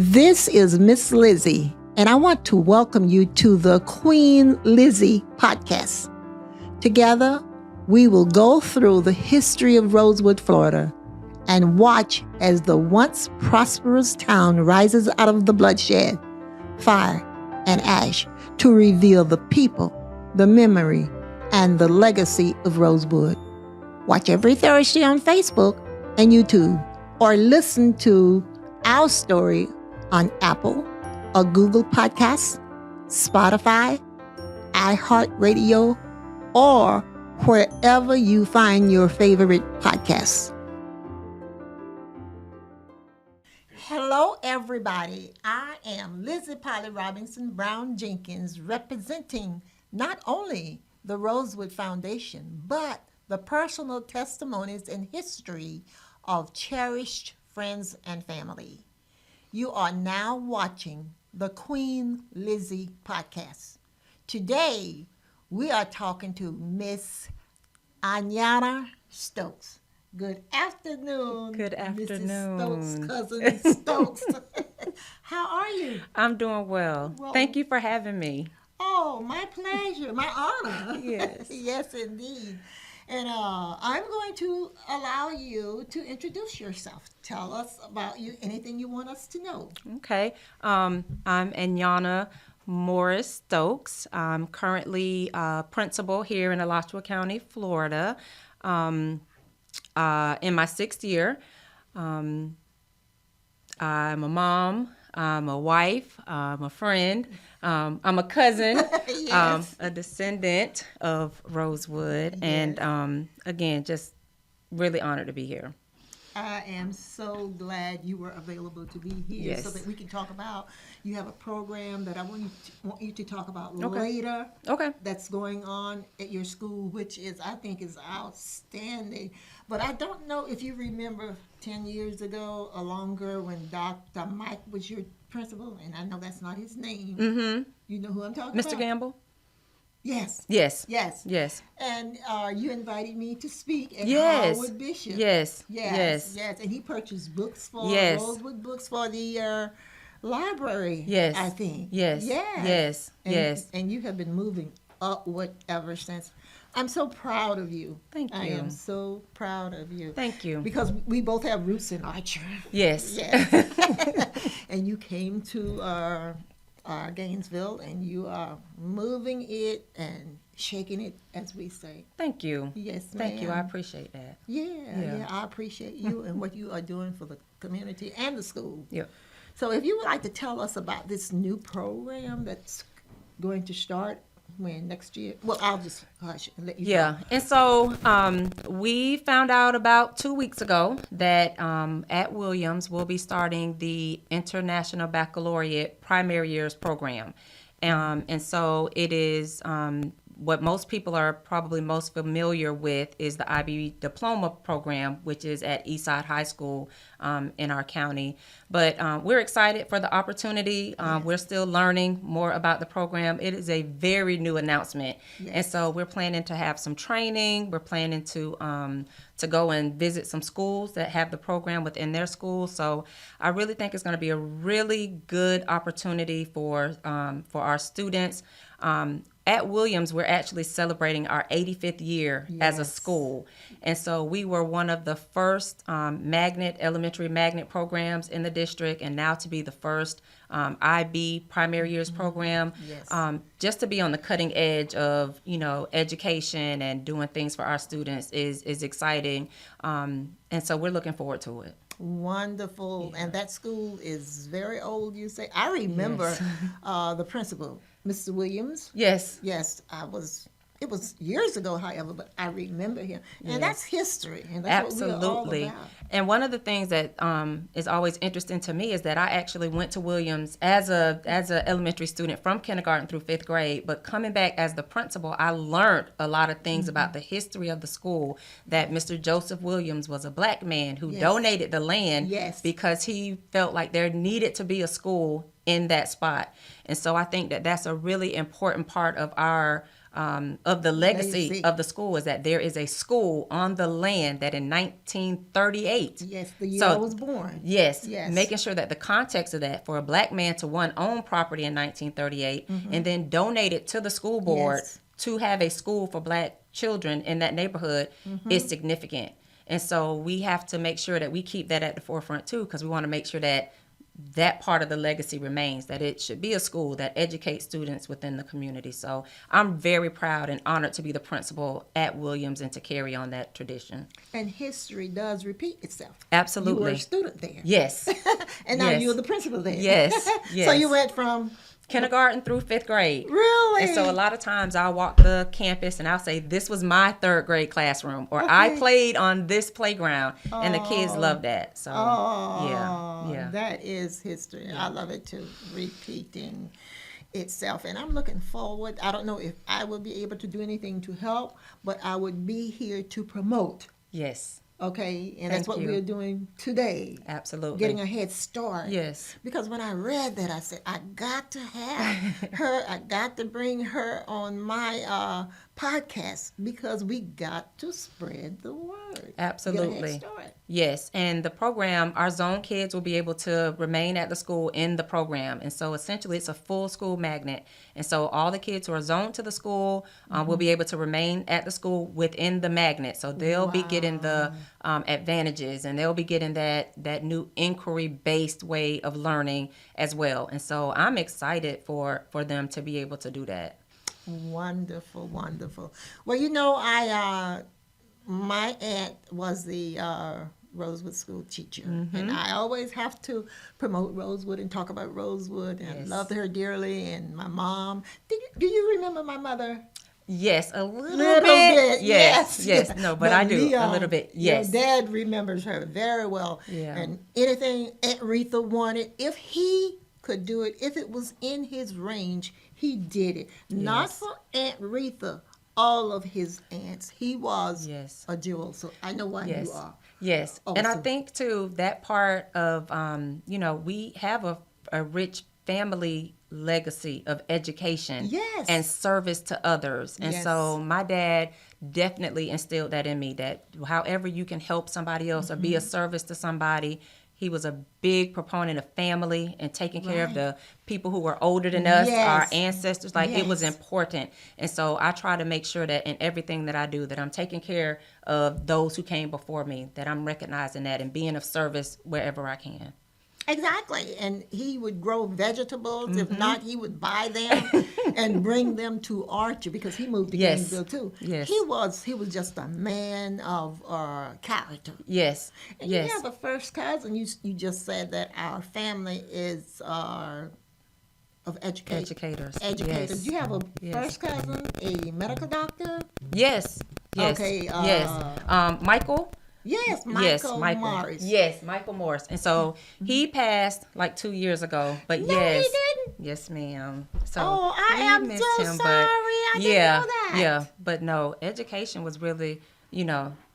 This is Miss Lizzie, and I want to welcome you to the Queen Lizzie podcast. Together, we will go through the history of Rosewood, Florida, and watch as the once prosperous town rises out of the bloodshed, fire, and ash to reveal the people, the memory, and the legacy of Rosewood. Watch every Thursday on Facebook and YouTube, or listen to our story on Apple or Google Podcasts, Spotify, iHeartRadio, or wherever you find your favorite podcasts. Hello, everybody. I am Lizzie Robinson Jenkins, representing not only the Rosewood Foundation, but the personal testimonies and history of cherished friends and family. You are now watching the Queen Lizzie podcast. Today, we are talking to Miss Anyana Stokes. Good afternoon. Good afternoon. Mrs. Stokes, cousin Stokes. How are you? I'm doing well. Thank you for having me. Oh, my pleasure, my honor. Yes. Yes, indeed. And I'm going to allow you to introduce yourself. Tell us about you, anything you want us to know. Okay. I'm Anyana Morris Stokes. I'm currently principal here in Alachua County, Florida. In my sixth year. I'm a mom. I'm a wife. I'm a friend. I'm a cousin. Yes. A descendant of Rosewood. Yes. And again, just really honored to be here. I am so glad you were available to be here Yes. so that we can talk about. You have a program that I want you to talk about Okay. later. Okay. That's going on at your school, which I think is outstanding. But I don't know if you remember 10 years ago or longer when Dr. Mike was your principal, and I know that's not his name. Mm-hmm. You know who I'm talking about? Mr. Gamble? Yes. Yes. Yes. Yes. And you invited me to speak at Yes. Howard Bishop. Yes. Yes. Yes. And he purchased books for Yes. Rosewood books for the library. Yes. I think. Yes. Yes. Yes. And, Yes. And you have been moving upward ever since. I'm so proud of you. Thank I you. am so proud of you. Thank you. Because we both have roots in archery. Yes. Yes. And you came to Gainesville, and you are moving it and shaking it, as we say. Thank you. Yes, Thank you. I ma'am. appreciate that. Yeah, I appreciate you and what you are doing for the community and the school. Yeah. So if you would like to tell us about this new program that's going to start when next year? Well, I'll just hush and let you Yeah, and so we found out about 2 weeks ago that at Williams we'll be starting the International Baccalaureate Primary Years program. And so it is what most people are probably most familiar with is the IB Diploma program, which is at Eastside High School in our county. But we're excited for the opportunity. We're still learning more about the program. It is a very new announcement. Yes. And so we're planning to have some training. We're planning to go and visit some schools that have the program within their schools. So I really think it's going to be a really good opportunity for our students. At Williams, we're actually celebrating our 85th year as a Yes. school. And so we were one of the first elementary magnet programs in the district, and now to be the first IB primary years program, Yes. just to be on the cutting edge of, education and doing things for our students is exciting. And so we're looking forward to it. Wonderful. And that school is very old, you say. I remember Yes. the principal, Mr. Williams. Yes. Yes, it was years ago, however, but I remember him. And that's history. And that's what we're all Absolutely. about. And one of the things that is always interesting to me is that I actually went to Williams as a elementary student from kindergarten through 5th grade, but coming back as the principal, I learned a lot of things about the history of the school, that Mr. Joseph Williams was a black man who Yes. donated the land Yes. because he felt like there needed to be a school in that spot. And so I think that that's a really important part of our of the legacy of the school is that there is a school on the land that in 1938. Yes, the year I was born. Yes, making sure that the context of that for a black man to own property in 1938 and then donate it to the school board to have a school for black children in that neighborhood is significant. And so we have to make sure that we keep that at the forefront too, because we want to make sure that that part of the legacy remains, that it should be a school that educates students within the community. So I'm very proud and honored to be the principal at Williams and to carry on that tradition. And history does repeat itself. Absolutely. You were a student there. Yes. And now you're the principal there. Yes. So you went from kindergarten through 5th grade. Really? And so a lot of times I'll walk the campus and I'll say, this was my 3rd grade classroom, or I played on this playground, and the kids love that. So yeah. That is history. Yeah. I love it too, repeating itself. And I'm looking forward. I don't know if I will be able to do anything to help, but I would be here to promote. Yes. Okay, and that's what we're doing today. Absolutely. Getting a head start. Yes. Because when I read that, I said, I got to have her. I got to bring her on my podcast because we got to spread the word. Absolutely. Get a head start. Yes, and the program, our zone kids will be able to remain at the school in the program. And so essentially it's a full school magnet. And so all the kids who are zoned to the school will be able to remain at the school within the magnet. So they'll be getting the advantages, and they'll be getting that new inquiry-based way of learning as well. And so I'm excited for them to be able to do that. Wonderful, wonderful. Well, you know, my aunt was the Rosewood school teacher, and I always have to promote Rosewood and talk about Rosewood, and I loved her dearly, and my mom. Do you remember my mother? Yes, a little bit. Yes. No, but I do Leon, a little bit. Yes. Your dad remembers her very well. Yeah. And anything Aunt Retha wanted, if he could do it, if it was in his range, he did it. Not for Aunt Retha, all of his aunts. He was a jewel. So I know why you are. Yes. Awesome. And I think too that part of we have a rich family legacy of education and service to others. And so my dad definitely instilled that in me, that however you can help somebody else or be a service to somebody. He was a big proponent of family and taking care of the people who were older than us, our ancestors. It was important. And so I try to make sure that in everything that I do, that I'm taking care of those who came before me, that I'm recognizing that and being of service wherever I can. Exactly. And he would grow vegetables. If not, he would buy them and bring them to Archer, because he moved to Gainesville too. Yes. He was just a man of character. Yes. And you have a first cousin. You just said that our family is of educators. Educators. You have a first cousin, a medical doctor? Yes. Okay. Michael. Yes, Michael Morris. Yes, Michael Morris. And so he passed like 2 years ago. But he didn't. Yes, ma'am. So I am so sorry. I didn't know that. Yeah, but no, education was really,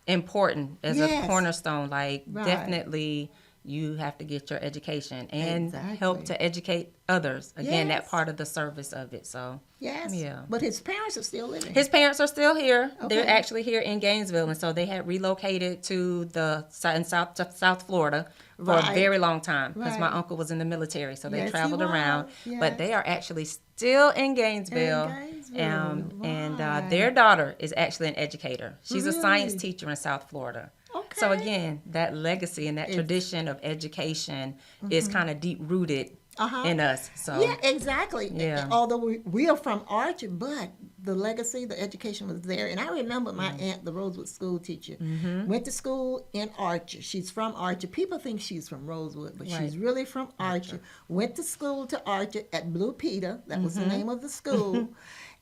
important as a cornerstone. Definitely you have to get your education and help to educate others. Again, that part of the service of it. So but his parents are still living. His parents are still here. Okay. They're actually here in Gainesville, and so they had relocated to South Florida for a very long time because my uncle was in the military, so they traveled around. But they are actually still in Gainesville. And their daughter is actually an educator. She's a science teacher in South Florida. Okay. So again, that legacy and that tradition of education is kind of deep rooted in us. So exactly. Yeah. Although we are from Archer, but the legacy, the education was there. And I remember my aunt, the Rosewood school teacher, went to school in Archer. She's from Archer. People think she's from Rosewood, but she's really from Archer. Went to school to Archer at Blue Peter. That was the name of the school.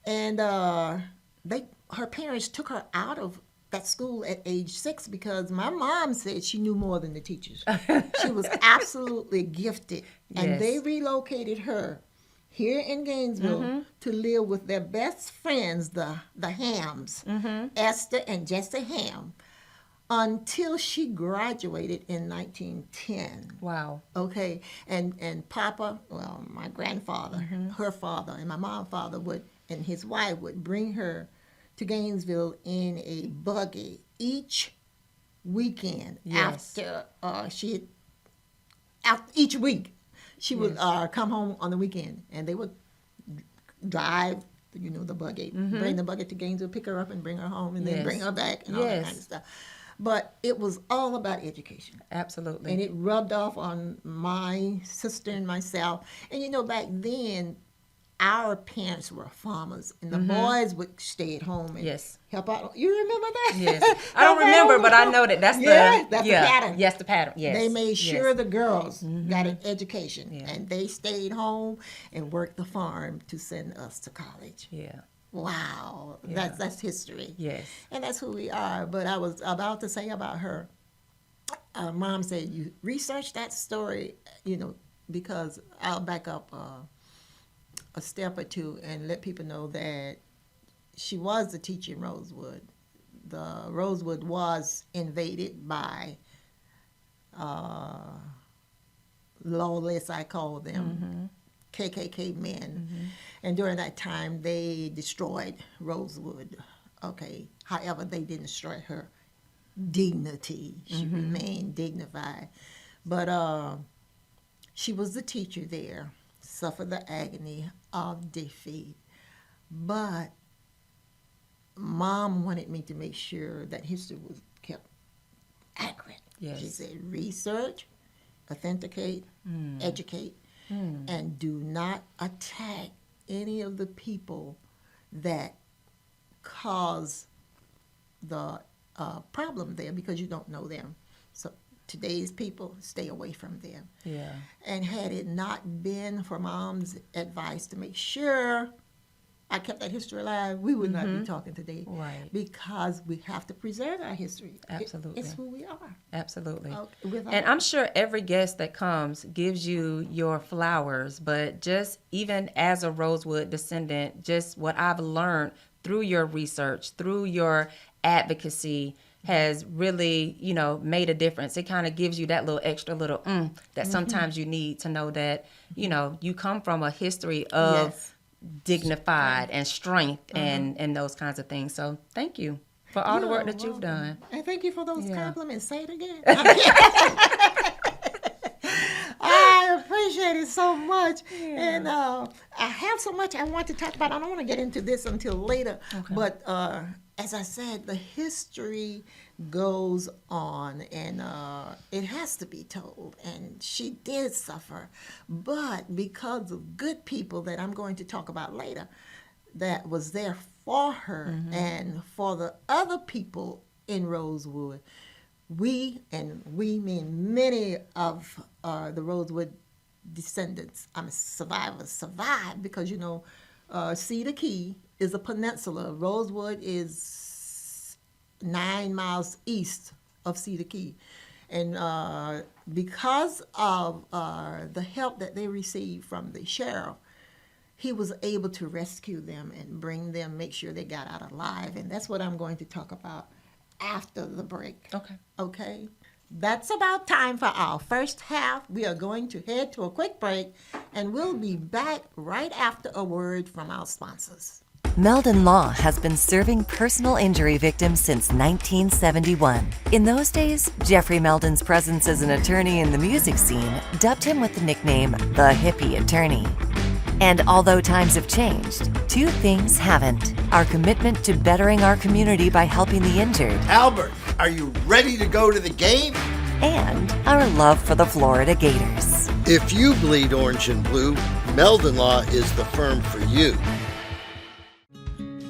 And her parents took her out of that school at age 6 because my mom said she knew more than the teachers. She was absolutely gifted. And they relocated her here in Gainesville to live with their best friends, the Hams, Esther and Jesse Ham. until she graduated in 1910. Wow. Okay, and Papa, well, my grandfather, her father, and my mom's father and his wife would bring her to Gainesville in a buggy each weekend. Yes. After each week, she would come home on the weekend, and they would drive, the buggy, bring the buggy to Gainesville, pick her up and bring her home, and then bring her back, and all that kind of stuff. But it was all about education. Absolutely. And it rubbed off on my sister and myself. And back then, our parents were farmers, and the boys would stay at home and help out. You remember that? Yes. I don't remember, but I know that's the pattern. Yes, the pattern. Yes. They made sure the girls got an education, and they stayed home and worked the farm to send us to college. Yeah. Wow, that's history. Yes. And that's who we are. But I was about to say about her, Mom said, you research that story, because I'll back up a step or two and let people know that she was the teacher in Rosewood. The Rosewood was invaded by lawless, I call them, KKK men. And during that time, they destroyed Rosewood. Okay. However, they didn't destroy her dignity. She remained dignified. But she was the teacher there, suffered the agony of defeat. But Mom wanted me to make sure that history was kept accurate. Yes. She said, research, authenticate, educate, and do not attack any of the people that cause the problem there, because you don't know them. So today's people, stay away from them. Yeah. And had it not been for Mom's advice to make sure I kept that history alive, we would not be talking today. Right. Because we have to preserve our history. Absolutely. It's who we are. Absolutely. And I'm sure every guest that comes gives you your flowers, but just even as a Rosewood descendant, just what I've learned through your research, through your advocacy, has really, made a difference. It kind of gives you that little extra little that sometimes you need to know that, you come from a history of dignified and strength and those kinds of things. So thank you for all the work that you've done. And thank you for those compliments. Say it again. I appreciate it so much. And I have so much I want to talk about. I don't want to get into this until later. Okay. But as I said, the history goes on, and it has to be told. And she did suffer, but because of good people that I'm going to talk about later, that was there for her and for the other people in Rosewood. We mean many of the Rosewood descendants, survivors, survived because, Cedar Key is a peninsula. Rosewood is 9 miles east of Cedar Key. And because of the help that they received from the sheriff, he was able to rescue them and bring them, make sure they got out alive. And that's what I'm going to talk about after the break. Okay? That's about time for our first half. We are going to head to a quick break, and we'll be back right after a word from our sponsors. Meldon Law has been serving personal injury victims since 1971. In those days, Jeffrey Meldon's presence as an attorney in the music scene dubbed him with the nickname the Hippie Attorney. And although times have changed, two things haven't: our commitment to bettering our community by helping the injured. Albert, are you ready to go to the game? And our love for the Florida Gators. If you bleed orange and blue, Meldon Law is the firm for you.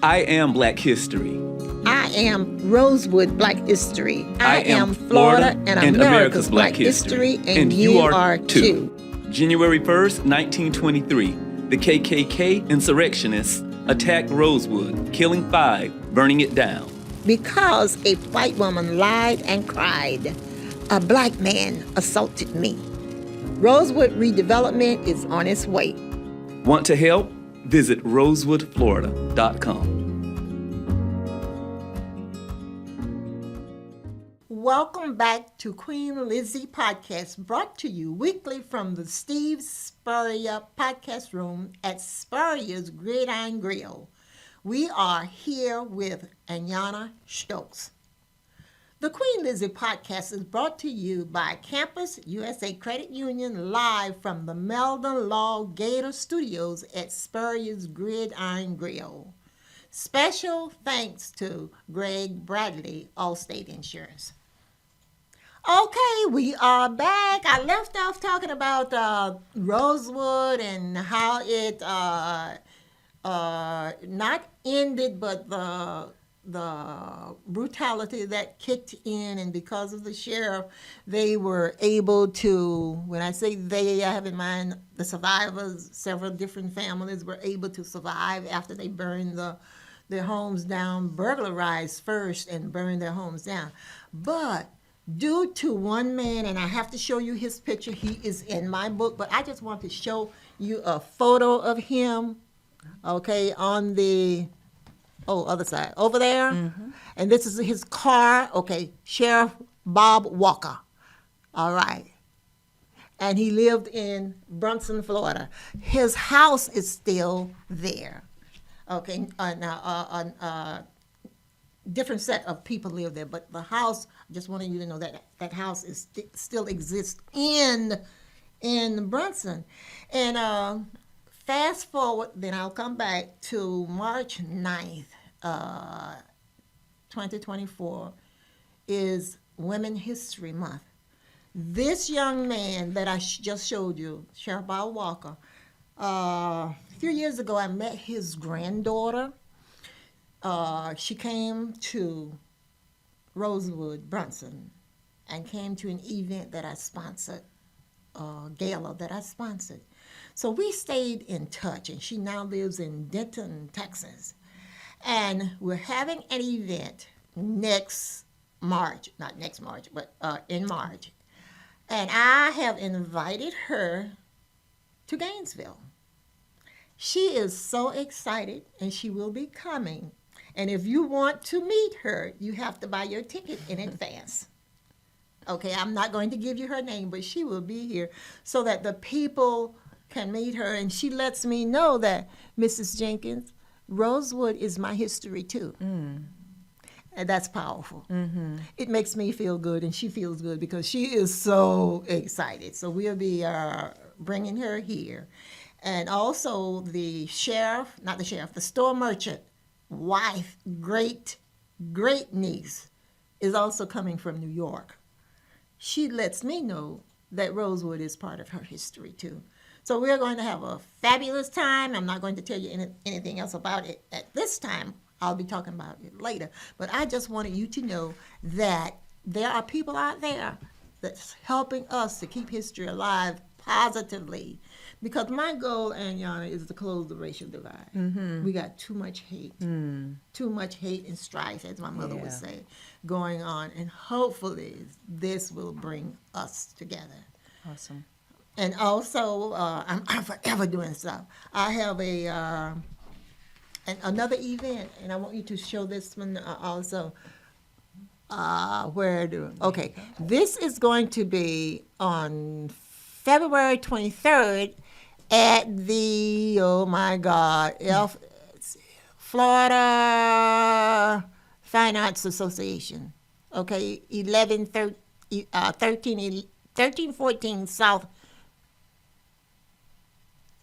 I am Black History. I am Rosewood Black History. I am Florida and America's Black History, and you are too. January 1st, 1923, the KKK insurrectionists attacked Rosewood, killing 5, burning it down. Because a white woman lied and cried, a black man assaulted me. Rosewood redevelopment is on its way. Want to help? Visit rosewoodflorida.com. Welcome back to Queen Lizzie Podcast, brought to you weekly from the Steve Spurrier Podcast Room at Spurrier's Gridiron Grill. We are here with Anyana Stokes. The Queen Lizzie Podcast is brought to you by Campus USA Credit Union, live from the Meldon Law Gator Studios at Spurrier's Gridiron Grill. Special thanks to Greg Bradley, Allstate Insurance. Okay, we are back. I left off talking about Rosewood and how it not ended, but the brutality that kicked in, and because of the sheriff, they were able to, when I say they, I have in mind the survivors, several different families were able to survive after they burned their homes down, burglarized first and burned their homes down. But due to one man, and I have to show you his picture, he is in my book, but I just want to show you a photo of him, okay, on the other side, over there. Mm-hmm. And this is his car, okay, Sheriff Bob Walker, all right. And he lived in Brunson, Florida. His house is still there, okay. Now, different set of people live there, but the house, I just wanted you to know that that house is still exists in Brunson. And fast forward, then I'll come back to March 9th, 2024, is Women History Month. This young man that I just showed you, Sheriff Bob Walker, a few years ago I met his granddaughter. She came to Rosewood, Brunson, and came to an event that I sponsored, gala that I sponsored. So we stayed in touch, and she now lives in Denton, Texas. And we're having an event next March, not next March, but in March. And I have invited her to Gainesville. She is so excited, and she will be coming. And if you want to meet her, you have to buy your ticket in advance. Okay, I'm not going to give you her name, but she will be here so that the people can meet her. And she lets me know that, Mrs. Jenkins, Rosewood is my history too. Mm. And that's powerful. Mm-hmm. It makes me feel good, and she feels good because she is so excited. So we'll be bringing her here. And also the store merchant wife, great niece, is also coming from New York. She lets me know that Rosewood is part of her history too. So we're going to have a fabulous time. I'm not going to tell you anything else about it at this time. I'll be talking about it later. But I just wanted you to know that there are people out there that's helping us to keep history alive positively. Because my goal, Anyana, is to close the racial divide. Mm-hmm. We got too much hate, too much hate and strife, as my mother would say, going on. And hopefully this will bring us together. Awesome. And also, I'm forever doing stuff. I have another event, and I want you to show this one also. Okay, this is going to be on February 23rd at the, Florida Fine Arts Association. Okay, 1314 South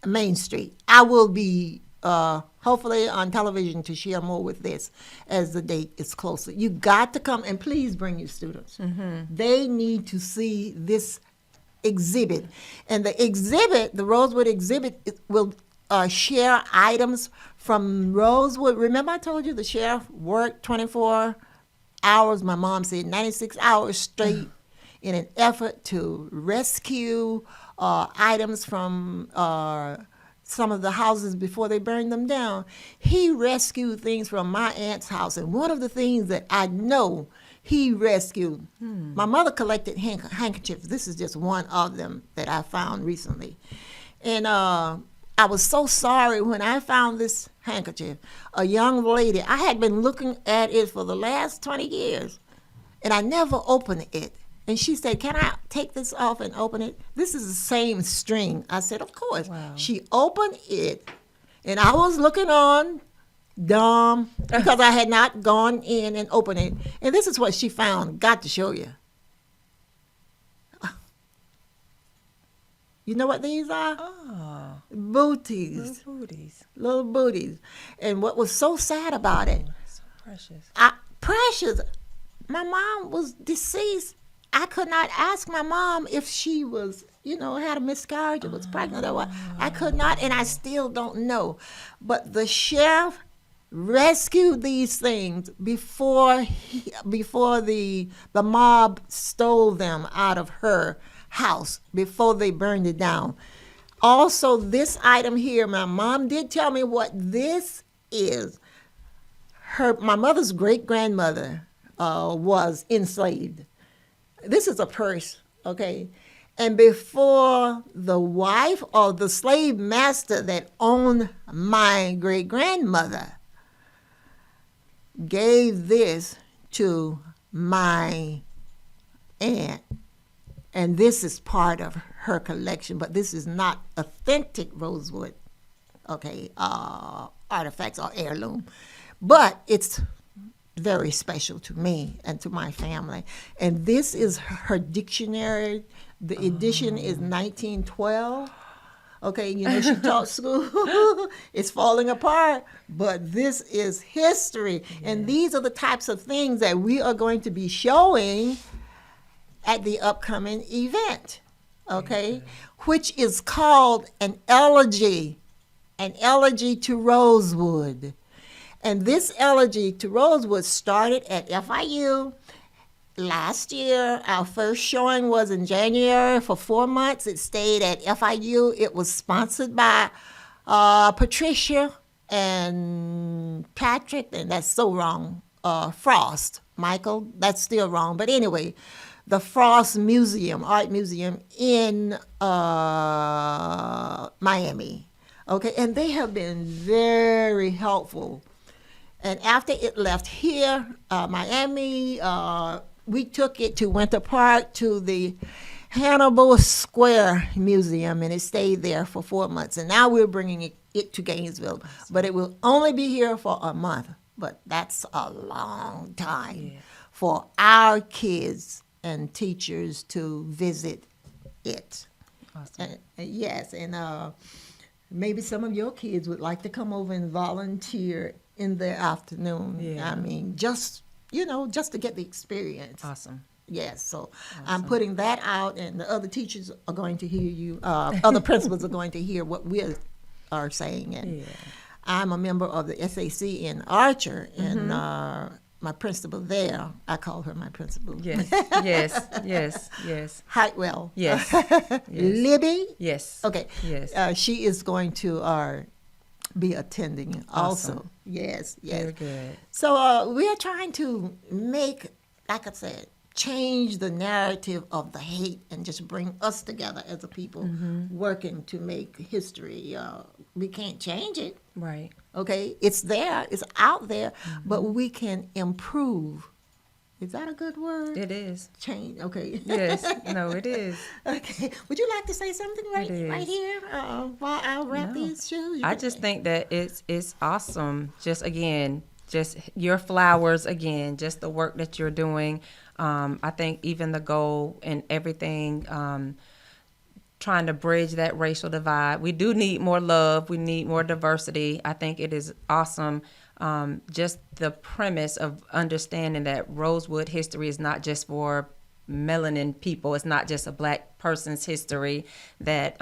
Main Street. I will be hopefully on television to share more with this as the date is closer. You got to come, and please bring your students. Mm-hmm. They need to see this exhibit. And the Rosewood exhibit will share items from Rosewood. Remember I told you the sheriff worked 24 hours, my mom said 96 hours straight, in an effort to rescue items from some of the houses before they burned them down. He rescued things from my aunt's house, and one of the things that I know he rescued, my mother collected handkerchiefs. This is just one of them that I found recently. And I was so sorry when I found this handkerchief. A young lady, I had been looking at it for the last 20 years, and I never opened it. And she said, "Can I take this off and open it?" This is the same string. I said, "Of course." Wow. She opened it, and I was looking on, dumb, because I had not gone in and opened it. And this is what she found. Got to show you. You know what these are? Oh, Booties. little booties. Little booties. And what was so sad about it, So precious. Precious, my mom was deceased. I could not ask my mom if she was, had a miscarriage or was pregnant or what. I could not, and I still don't know. But the sheriff rescued these things before the mob stole them out of her house, before they burned it down. Also, this item here, my mom did tell me what this is. My mother's great-grandmother was enslaved. This is a purse, okay? And before the wife or the slave master that owned my great-grandmother gave this to my aunt, and this is part of her collection, but this is not authentic Rosewood, okay, artifacts or heirloom, but it's very special to me and to my family. And this is her dictionary. The edition is 1912. Okay, she taught school. It's falling apart, but this is history. Yeah. And these are the types of things that we are going to be showing at the upcoming event, okay, which is called an elegy to Rosewood. And this elegy to Rosewood started at FIU last year. Our first showing was in January for 4 months. It stayed at FIU. It was sponsored by Patricia and Patrick, and that's so wrong, Frost. Michael, that's still wrong. But anyway, the Frost Museum, Art Museum in Miami. Okay, and they have been very helpful. And after it left here, Miami, we took it to Winter Park to the Hannibal Square Museum, and it stayed there for 4 months. And now we're bringing it to Gainesville, but it will only be here for a month. But that's a long time for our kids and teachers to visit it. Awesome. Yes, and maybe some of your kids would like to come over and volunteer in the afternoon. Yeah. I mean, just to get the experience. Awesome. Yes, so I'm putting that out, and the other teachers are going to hear you. Other principals are going to hear what we are saying. And I'm a member of the SAC in Archer, and my principal there, I call her my principal. Yes. Heightwell. Yes. Libby. Yes. Okay. Yes. She is going to be attending also. Awesome. Yes. Very good. So we are trying to make, like I said, change the narrative of the hate and just bring us together as a people working to make history. We can't change it. Right. Okay? It's there. It's out there. But we can improve. Is that a good word? It is. Change. Okay. Yes. No, it is. Okay. Would you like to say something right here while I wrap these shoes? I just think that it's awesome. Just your flowers again, just the work that you're doing. I think even the goal and everything, trying to bridge that racial divide. We do need more love. We need more diversity. I think it is awesome. Just the premise of understanding that Rosewood history is not just for melanin people. It's not just a black person's history. That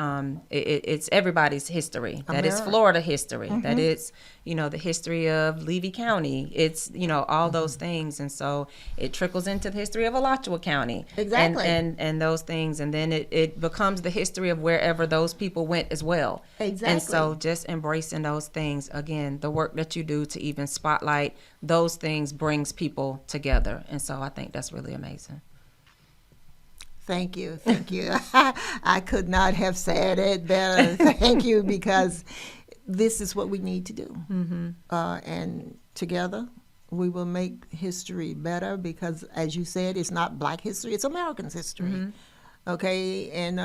it's everybody's history. That it's Florida history. That it's the history of Levy County. It's all those things, and so it trickles into the history of Alachua County. Exactly. And those things, and then it becomes the history of wherever those people went as well. Exactly. And so just embracing those things, again, the work that you do to even spotlight those things brings people together, and so I think that's really amazing. Thank you. I could not have said it better. Thank you, because this is what we need to do. And together we will make history better because, as you said, it's not Black history, it's Americans' history. Okay, and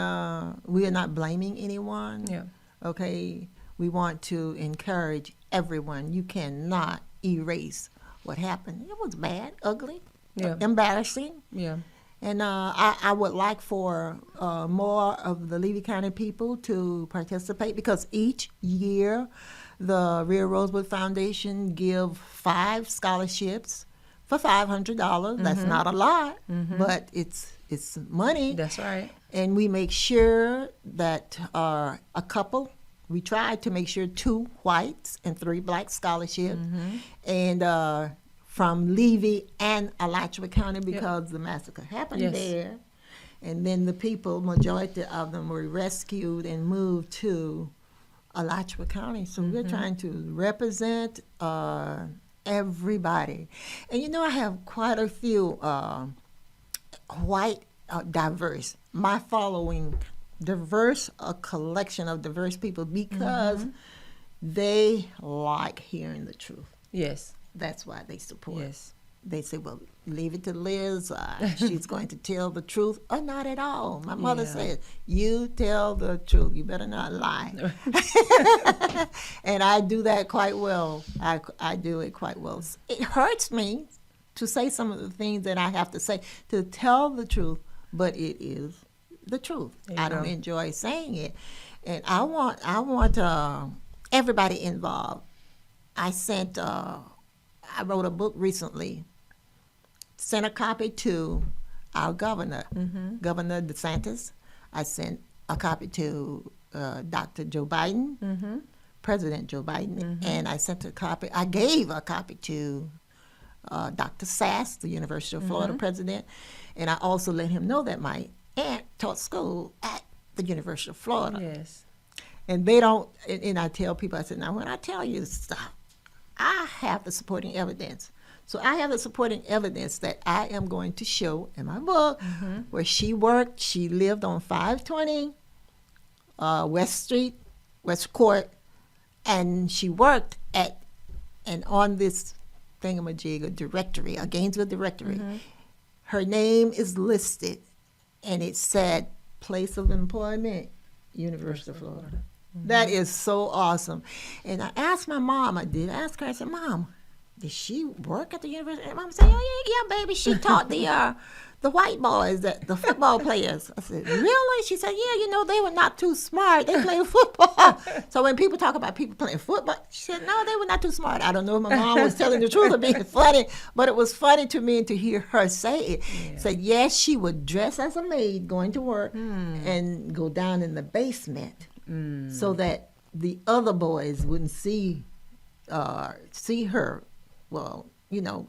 we are not blaming anyone. Yeah. Okay, we want to encourage everyone. You cannot erase what happened. It was bad, ugly, Yeah. embarrassing. Yeah. And I would like for more of the Levy County people to participate because each year the Real Rosewood Foundation give 5 scholarships for $500. That's not a lot, but it's money. That's right. And we make sure that a couple, we try to make sure 2 whites and 3 Black scholarships. And from Levy and Alachua County because the massacre happened there. And then the people, majority of them were rescued and moved to Alachua County. So we're trying to represent everybody. And you know, I have quite a few white diverse. My following diverse, a collection of diverse people because they like hearing the truth. Yes. That's why they support. Yes. They say, well, leave it to Liz. She's going to tell the truth. Oh, not at all. My mother says, you tell the truth. You better not lie. And I do that quite well. I do it quite well. It hurts me to say some of the things that I have to say, to tell the truth, but it is the truth. I don't enjoy saying it. And I want everybody involved. I wrote a book recently, sent a copy to our governor, Governor DeSantis. I sent a copy to Dr. Joe Biden, President Joe Biden, and I gave a copy to Dr. Sass, the University of Florida president, and I also let him know that my aunt taught school at the University of Florida. Yes. And they don't, and I tell people, I said, now when I tell you stuff, I have the supporting evidence. So I have the supporting evidence that I am going to show in my book where she worked. She lived on 520 West Street, West Court, and she worked on this thingamajig, a directory, a Gainesville directory. Her name is listed, and it said place of employment, University of Florida. That is so awesome. And I asked my mom, I said, Mom, did she work at the university? And Mom said, oh, yeah, baby, she taught the white boys, the football players. I said, really? She said, yeah, they were not too smart. They played football. So when people talk about people playing football, she said, no, they were not too smart. I don't know if my mom was telling the truth or being funny, but it was funny to me to hear her say it. Yeah. Said, yes, she would dress as a maid going to work and go down in the basement so that the other boys wouldn't see her,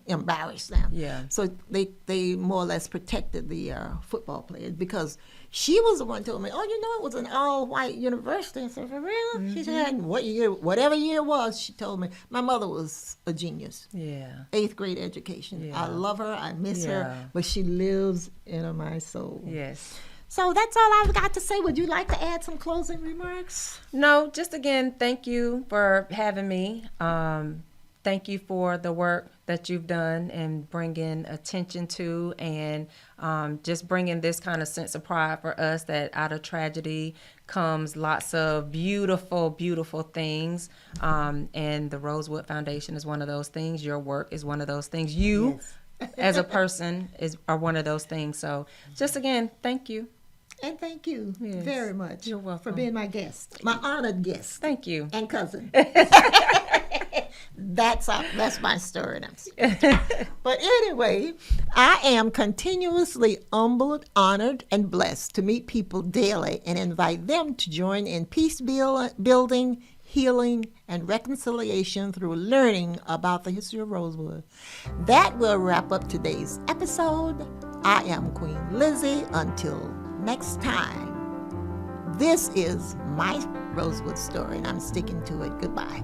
embarrass them. Yeah. So they more or less protected the football players because she was the one who told me, it was an all-white university. I said, for real? She said, whatever year it was, she told me. My mother was a genius. Yeah. 8th grade education. Yeah. I love her. I miss her. But she lives in my soul. Yes. So that's all I've got to say. Would you like to add some closing remarks? No, just again, thank you for having me. Thank you for the work that you've done and bringing attention to and just bringing this kind of sense of pride for us that out of tragedy comes lots of beautiful, beautiful things. And the Rosewood Foundation is one of those things. Your work is one of those things. You, as a person, are one of those things. So just again, thank you. And thank you very much. You're welcome. For being my guest, my honored guest. Thank you. And cousin. That's my story. But anyway, I am continuously humbled, honored, and blessed to meet people daily and invite them to join in peace building, healing, and reconciliation through learning about the history of Rosewood. That will wrap up today's episode. I am Queen Lizzie. Until next time, this is my Rosewood story, and I'm sticking to it. Goodbye.